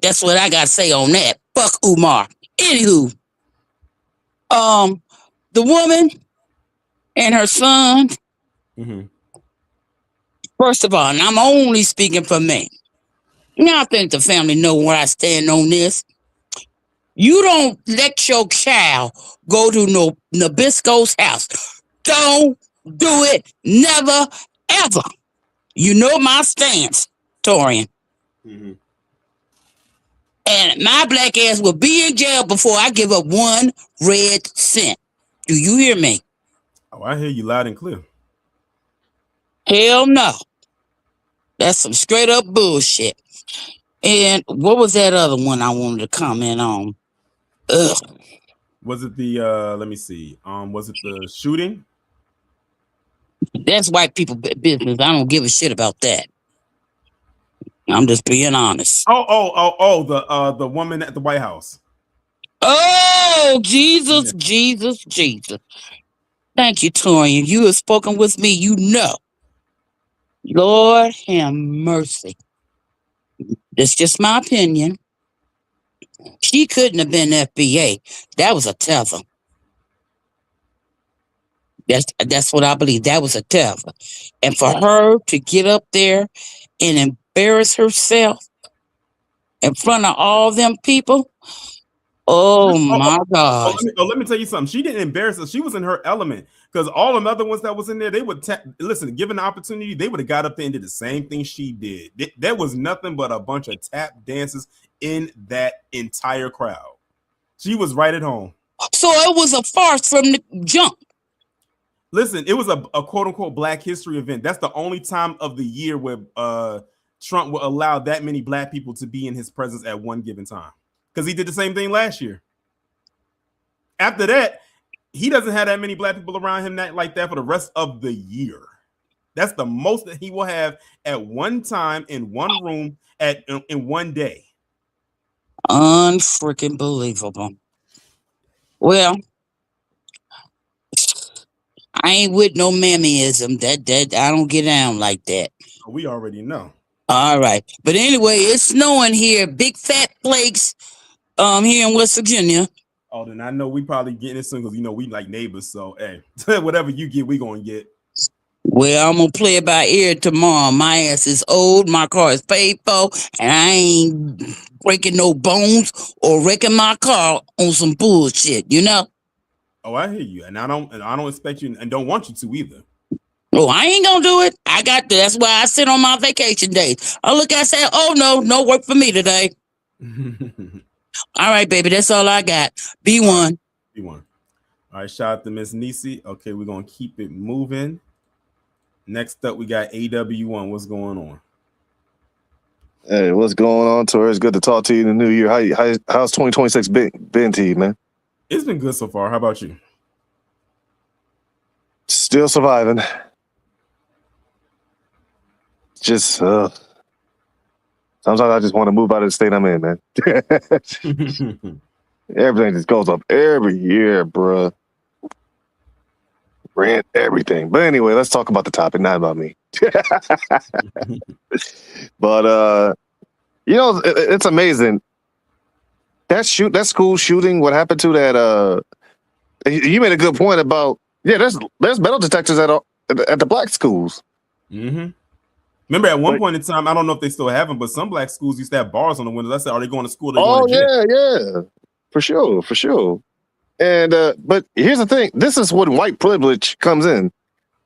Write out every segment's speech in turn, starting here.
That's what I got to say on that. Fuck Umar. Anywho, the woman and her son. Mm-hmm. First of all, and I'm only speaking for me. Now I think the family know where I stand on this. You don't let your child go to Nabisco's house. Don't do it. Never, ever. You know my stance, Taurean. Mm-hmm. And my black ass will be in jail before I give up 1 red cent. Do you hear me? Oh, I hear you loud and clear. Hell no. That's some straight up bullshit. And what was that other one I wanted to comment on? Ugh. Was it the let me see. Was it the shooting? That's white people business. I don't give a shit about that. I'm just being honest. The woman at the White House. Oh, Jesus, yeah. Jesus. Thank you, Taurean. You have spoken with me, you know. Lord have mercy. That's just my opinion. She couldn't have been FBA. That was a tether. That's what I believe. That was a tether. And for her to get up there and embarrass herself in front of all them people, my God. Let me tell you something. She didn't embarrass her. She was in her element. Because all the other ones that was in there, they would listen, given the opportunity, they would have got up there and did the same thing she did. There was nothing but a bunch of tap dances in that entire crowd. She was right at home. So it was a farce from the jump. Listen, it was a quote unquote Black history event. That's the only time of the year where Trump will allow that many Black people to be in his presence at one given time. Because he did the same thing last year. After that, he doesn't have that many Black people around him like that for the rest of the year. That's the most that he will have at one time in one room in one day. Unfreaking believable. Well, I ain't with no mammyism. That I don't get down like that. We already know. All right. But anyway, it's snowing here. Big fat flakes here in West Virginia. Oh, then I know we probably getting it soon because we like neighbors. So hey, whatever you get, we gonna get. Well, I'm gonna play it by ear tomorrow. My ass is old, my car is paid for, and I ain't breaking no bones or wrecking my car on some bullshit, you know? Oh, I hear you. And I don't expect you and don't want you to either. Oh, I ain't gonna do it. I got to. That's why I sit on my vacation days. I look and say, oh no work for me today. All right, baby, that's all I got. B1. All right, shout out to Miss Nisi. Okay, we're gonna keep it moving. Next up, we got AW1. What's going on? Hey, what's going on, Tori? It's good to talk to you in the new year. How's 2026 been to you, man? It's been good so far. How about you? Still surviving. Just sometimes I just want to move out of the state I'm in, man. Everything just goes up every year, bruh. Rent, everything. But anyway, let's talk about the topic, not about me. But it's amazing. That school shooting, what happened to that? You made a good point about there's metal detectors at the Black schools. Mm-hmm. Remember, at one point in time, I don't know if they still have them, but some Black schools used to have bars on the windows. I said, "Are they going to school?" Yeah, for sure. And but here's the thing: this is when white privilege comes in.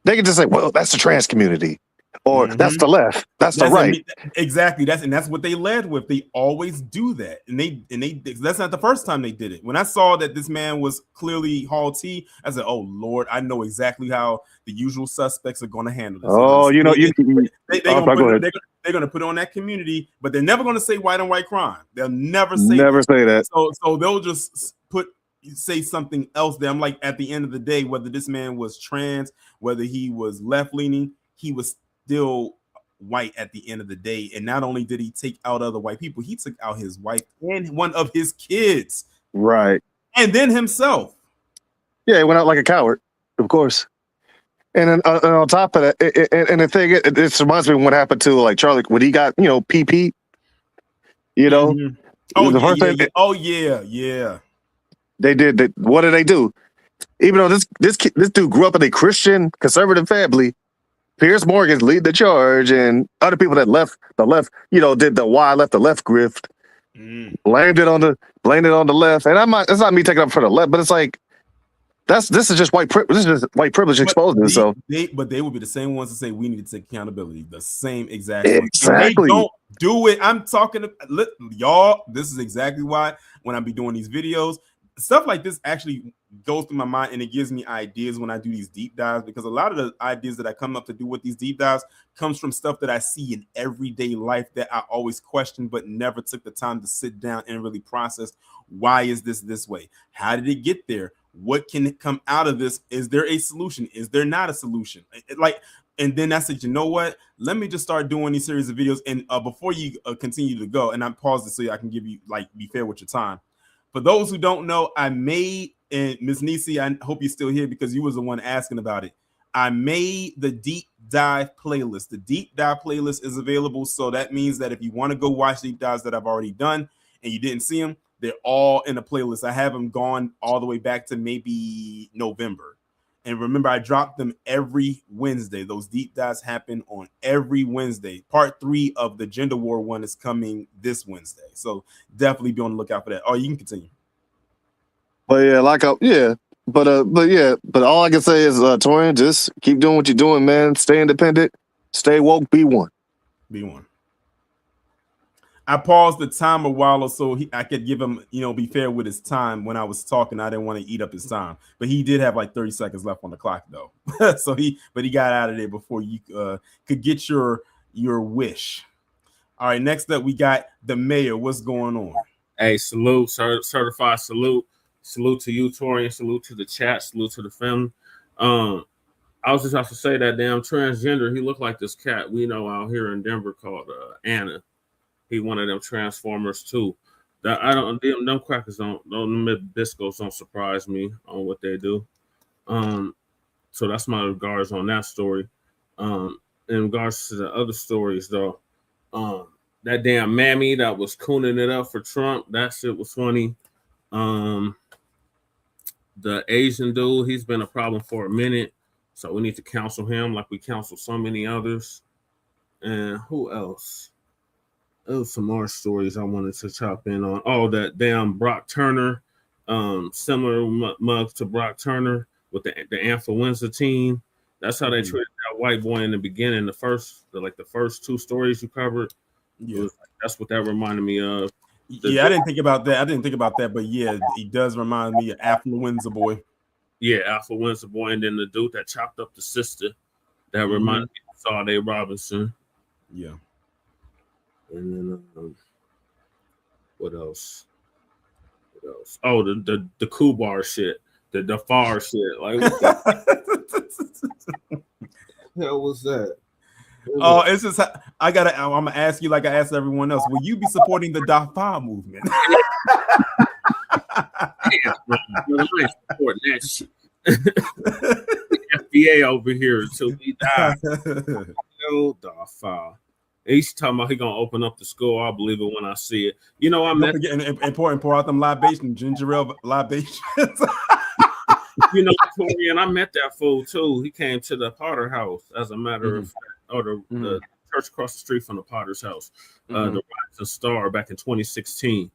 They can just say, "Well, that's the trans community," or "That's the left, that's the right." Exactly. That's what they led with. They always do that, and they that's not the first time they did it. When I saw that this man was clearly Hall T, I said, "Oh Lord, I know exactly how the usual suspects are going to handle this." Oh, they're going to put on that community, but they're never going to say white on white crime. They'll never say that. So they'll just say something else there. I'm like, at the end of the day, whether this man was trans, whether he was left leaning, he was still white at the end of the day. And not only did he take out other white people, he took out his wife and one of his kids, right? And then himself. Yeah, he went out like a coward, of course. And then on top of that, and the thing, it reminds me of what happened to like Charlie when he got PP. Oh The yeah, first yeah, thing yeah. Oh yeah. they did, what did they do? Even though this dude grew up in a Christian conservative family, Piers Morgan's lead the charge, and other people that left the left, did the why I left the left grift, blamed it on the left. And it's not me taking up for the left, but it's like this is just white privilege. This is just white privilege exposing itself. But they would be the same ones to say we need to take accountability. The same exact ones. Exactly. They don't do it. I'm talking to y'all. This is exactly why when I be doing these videos, stuff like this actually goes through my mind, and it gives me ideas when I do these deep dives, because a lot of the ideas that I come up to do with these deep dives comes from stuff that I see in everyday life that I always question, but never took the time to sit down and really process. Why is this way? How did it get there? What can come out of this? Is there a solution? Is there not a solution? And then I said, you know what? Let me just start doing these series of videos. And before you continue to go, and I paused it so I can give you be fair with your time. For those who don't know, I made, and Ms. Nisi, I hope you're still here because you was the one asking about it. I made the deep dive playlist. The deep dive playlist is available. So that means that if you want to go watch deep dives that I've already done and you didn't see them, they're all in a playlist. I have them gone all the way back to maybe November. And remember, I drop them every Wednesday. Those deep dives happen on every Wednesday. Part 3 of the gender war one is coming this Wednesday. So definitely be on the lookout for that. Oh, you can continue. But yeah, but all I can say is, Torian, just keep doing what you're doing, man. Stay independent, stay woke, be one. Be one. I paused the time a while so I could give him, be fair with his time when I was talking. I didn't want to eat up his time, but he did have 30 seconds left on the clock though. So he got out of there before you could get your wish. All right, next up we got the mayor. What's going on? Hey, salute, certified salute. Salute to you, Torian. Salute to the chat. Salute to the family. I was just about to say that damn transgender. He looked like this cat we know out here in Denver called Anna. He one of them Transformers too. That I don't. Them crackers don't. Them biscuits don't surprise me on what they do. So that's my regards on that story. In regards to the other stories though, that damn mammy that was cooning it up for Trump. That shit was funny. The Asian dude, he's been a problem for a minute, so we need to counsel him like we counsel so many others. And who else? There was some more stories I wanted to chop in on. Oh, that damn Brock Turner, similar mug to Brock Turner with the influenza team. That's how they treated that white boy in the beginning. The first 2 stories you covered. Yeah, that's what that reminded me of. I didn't think about that. But yeah, he does remind me of Affluenza Boy. Yeah, Affluenza Boy, and then the dude that chopped up the sister. That reminded me of Sade Robinson. Yeah. And then what else? Oh, the Kubar shit, the Far shit. Like what the hell was that? Oh, it's just I'm gonna ask you like I asked everyone else. Will you be supporting the Dafar movement? Supporting that shit. FBA over here until we die. No Dafar. He's talking about he gonna open up the school. I'll believe it when I see it. I met and pour out them libations, ginger ale libations. Taurean, I met that fool too. He came to the Potter house, as a matter of fact, or the church across the street from the Potter's house, the Rising Star, back in 2016.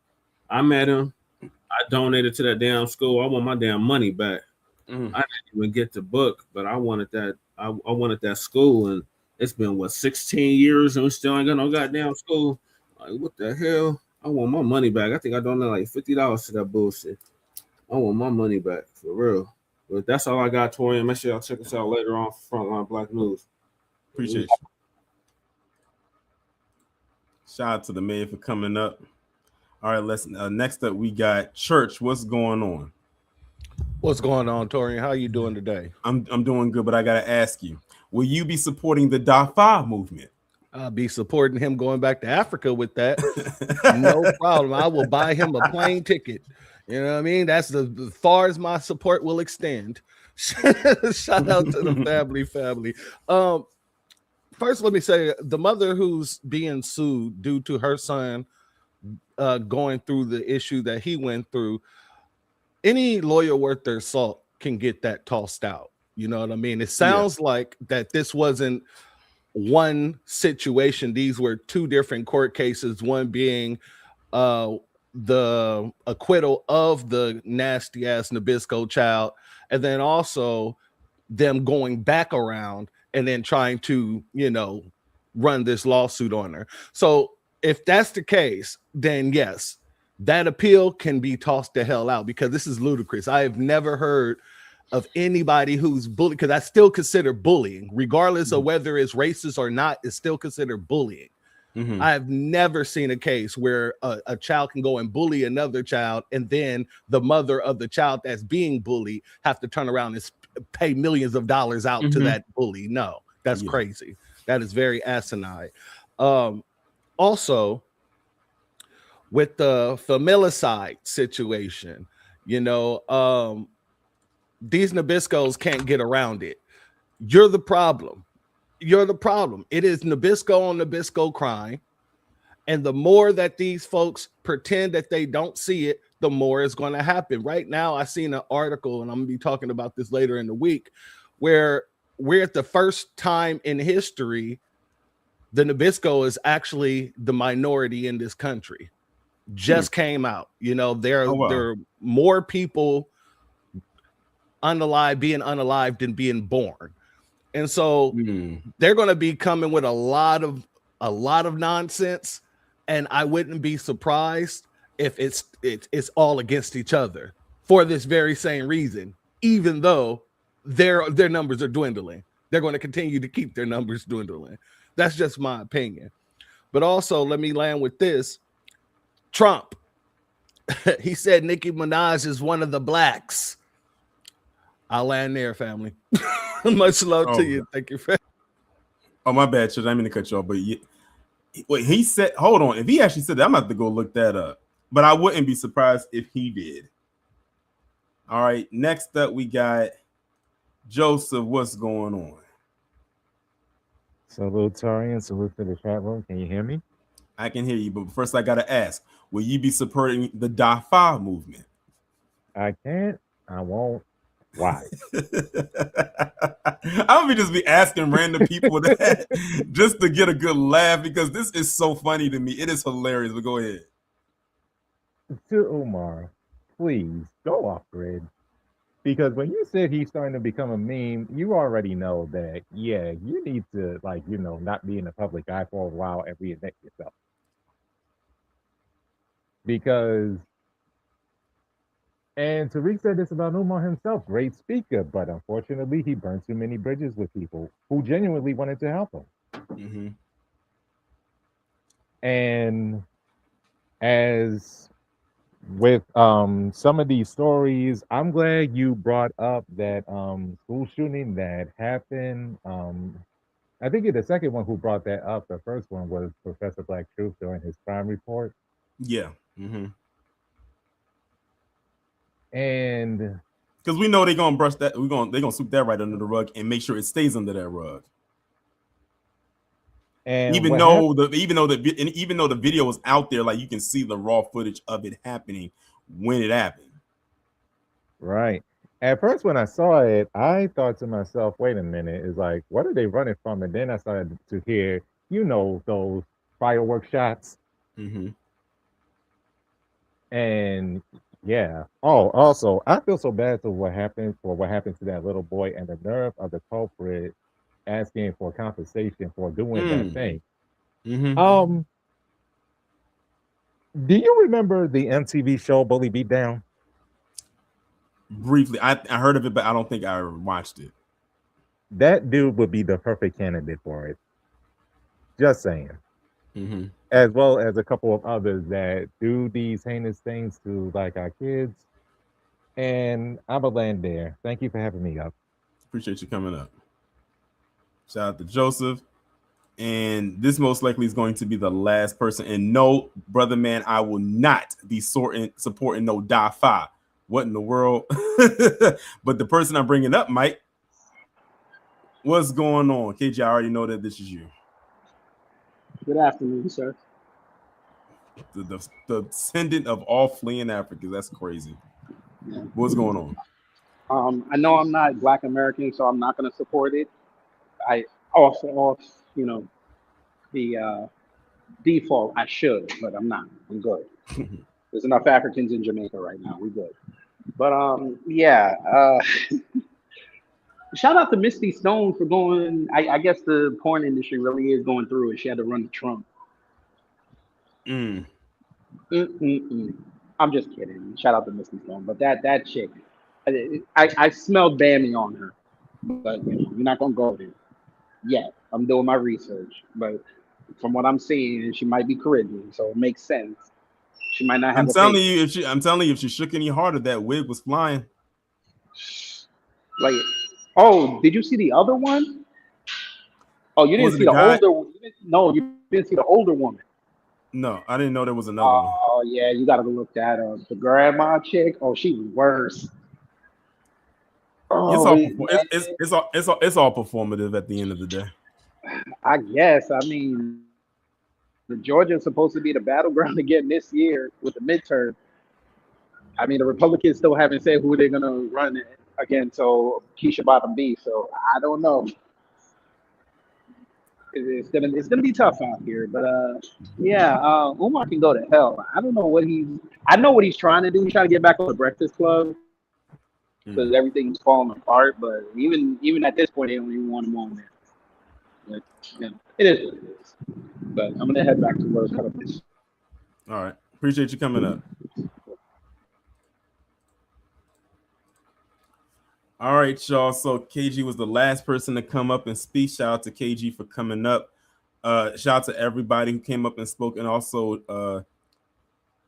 I met him. I donated to that damn school. I want my damn money back. I didn't even get the book, but I wanted that. I wanted that school, and it's been 16 years, and we still ain't got no goddamn school. Like, what the hell? I want my money back. I think I donated $50 to that bullshit. I want my money back for real. But that's all I got, Torian. Make sure y'all check us out later on Frontline Black News. Appreciate you. Shout out to the mayor for coming up. All right, let's next up we got Church. What's going on? What's going on, Torian? How you doing today? I'm doing good, but I gotta ask you, will you be supporting the Dafar movement? I'll be supporting him going back to Africa with that. No problem. I will buy him a plane ticket. You know what I mean? That's as far as my support will extend. Shout out to the family. First, let me say the mother who's being sued due to her son going through the issue that he went through, any lawyer worth their salt can get that tossed out. You know what I mean? It sounds like that this wasn't one situation. These were two different court cases, one being the acquittal of the nasty ass Nabisco child, and then also them going back around and then trying to, you know, run this lawsuit on her. So if that's the case, then yes, that appeal can be tossed the hell out, because this is ludicrous. I have never heard of anybody who's bullied, because I still consider bullying, regardless of whether it's racist or not, is still considered bullying. I have never seen a case where a child can go and bully another child, and then the mother of the child that's being bullied have to turn around and pay millions of dollars out to that bully. No, that's crazy. That is very asinine. Also, with the familicide situation, you know, these Nabiscos can't get around it. You're the problem. You're the problem. It is Nabisco on Nabisco crime. And the more that these folks pretend that they don't see it, the more is going to happen. Right now, I seen an article, and I'm going to be talking about this later in the week, where we're at the first time in history the Nabisco is actually the minority in this country. Just came out. You know, there are more people being unalive than being born. And so they're going to be coming with a lot of nonsense, and I wouldn't be surprised if it's all against each other for this very same reason. Even though their numbers are dwindling, they're going to continue to keep their numbers dwindling. That's just my opinion. But also, let me land with this: Trump, he said Nicki Minaj is one of the blacks. I'll land there, family. Much love to you. Thank you. Oh, my bad, Church. I didn't mean to cut you off, but wait, he said, hold on. If he actually said that, I'm going to have to go look that up. But I wouldn't be surprised if he did. All right, next up, we got Joseph. What's going on? Salute, Taurean. Salute to the chat room. Can you hear me? I can hear you, but first I got to ask, will you be supporting the DAFA movement? I can't. I won't. Why? I'm gonna just be asking random people that just to get a good laugh, because this is so funny to me. It is hilarious. But go ahead. To Umar, please go off grid, because when you said he's starting to become a meme, you already know that. Yeah, you need to, like, you know, not be in the public eye for a while and reinvent yourself, because. And Tariq said this about Umar himself, great speaker, but unfortunately he burned too many bridges with people who genuinely wanted to help him. And as with some of these stories, I'm glad you brought up that school shooting that happened. I think you're the second one who brought that up. The first one was Professor Black Truth during his crime report. Yeah. And because we know they're gonna brush that, they're gonna sweep that right under the rug and make sure it stays under that rug. And even though the video was out there, like, you can see the raw footage of it happening when it happened. Right. At first, when I saw it, I thought to myself, wait a minute, it's like, what are they running from? And then I started to hear, you know, those firework shots. And yeah. Oh, also, I feel so bad for what happened to that little boy, and the nerve of the culprit asking for compensation for doing that thing. Do you remember the MTV show Bully Beatdown? Briefly, I heard of it, but I don't think I watched it. That dude would be the perfect candidate for it. Just saying. As well as a couple of others that do these heinous things to, like, our kids. And I'm a land there. Thank you for having me up. Appreciate you coming up. Shout out to Joseph. And this most likely is going to be the last person. And no, brother man, I will not be supporting no DAFA. What in the world? But the person I'm bringing up, Mike, what's going on? KJ, I already know that this is you. Good afternoon, sir. The descendant of all fleeing Africans. That's crazy. Yeah. What's going on? I know I'm not Black American, so I'm not going to support it. I also, the default, I should, but I'm not. I'm good. There's enough Africans in Jamaica right now. We good. But shout out to Misty Stone for going. I guess the porn industry really is going through it. She had to run to Trump. I'm just kidding. Shout out to Misty Stone. But that chick, I smelled Bammy on her. But you're not gonna go there yet. I'm doing my research, but from what I'm seeing, she might be Caribbean, so it makes sense. She might not have. I'm telling you, if she shook any harder, that wig was flying. Like, oh, did you see the other one? Oh, you didn't see the older. No, you didn't see the older woman. No, I didn't know there was another one. Oh yeah, you gotta look that up. The grandma chick. Oh, she was worse. It's all performative at the end of the day. I guess. I mean, the Georgia's supposed to be the battleground again this year with the midterm. I mean, the Republicans still haven't said who they're gonna run again, so Keisha Bottom B. So I don't know. It's gonna be tough out here, but Umar can go to hell. I don't know I know what he's trying to do. He's trying to get back on the Breakfast Club because everything's falling apart. But even at this point, they don't even want him on there. But, it is what it is. But I'm gonna head back to work. All right, appreciate you coming up. All right, y'all. So KG was the last person to come up and speak. Shout out to KG for coming up. Shout out to everybody who came up and spoke, and also,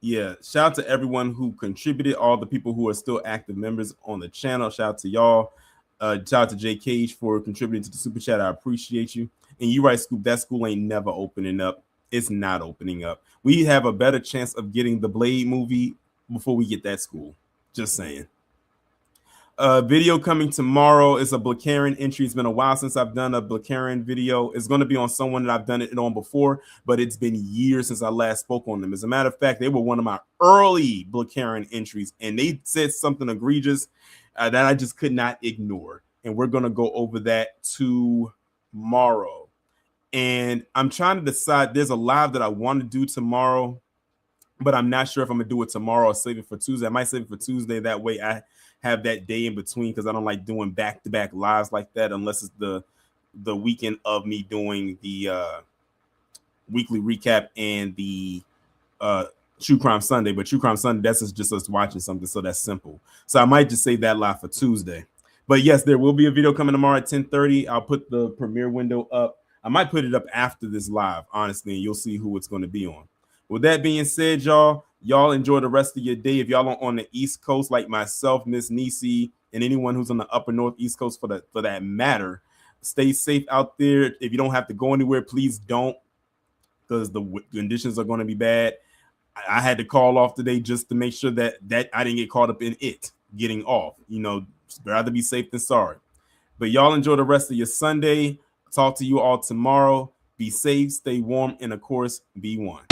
shout out to everyone who contributed. All the people who are still active members on the channel. Shout out to y'all. Shout out to Jay Cage for contributing to the super chat. I appreciate you. And you right, Scoop. That school ain't never opening up. It's not opening up. We have a better chance of getting the Blade movie before we get that school. Just saying. Video coming tomorrow is a Blacarian entry. It's been a while since I've done a Blacarian video. It's going to be on someone that I've done it on before, but it's been years since I last spoke on them. As a matter of fact, they were one of my early Blacarian entries, and they said something egregious that I just could not ignore. And we're going to go over that tomorrow. And I'm trying to decide. There's a live that I want to do tomorrow, but I'm not sure if I'm going to do it tomorrow or save it for Tuesday. I might save it for Tuesday. That way I have that day in between, because I don't like doing back-to-back lives like that unless it's the weekend of me doing the weekly recap and the True Crime Sunday. But True Crime Sunday, that's just us watching something, so that's simple. So I might just save that live for Tuesday. But yes, there will be a video coming tomorrow at 10:30. I'll put the premiere window up. I might put it up after this live, honestly, and you'll see who it's going to be on. With that being said, y'all enjoy the rest of your day. If y'all are on the East Coast, like myself, Miss Nisi, and anyone who's on the upper Northeast Coast for that matter, stay safe out there. If you don't have to go anywhere, please don't, because the conditions are going to be bad. I had to call off today just to make sure that I didn't get caught up in it getting off. Rather be safe than sorry. But y'all enjoy the rest of your Sunday. Talk to you all tomorrow. Be safe, stay warm, and of course, be one.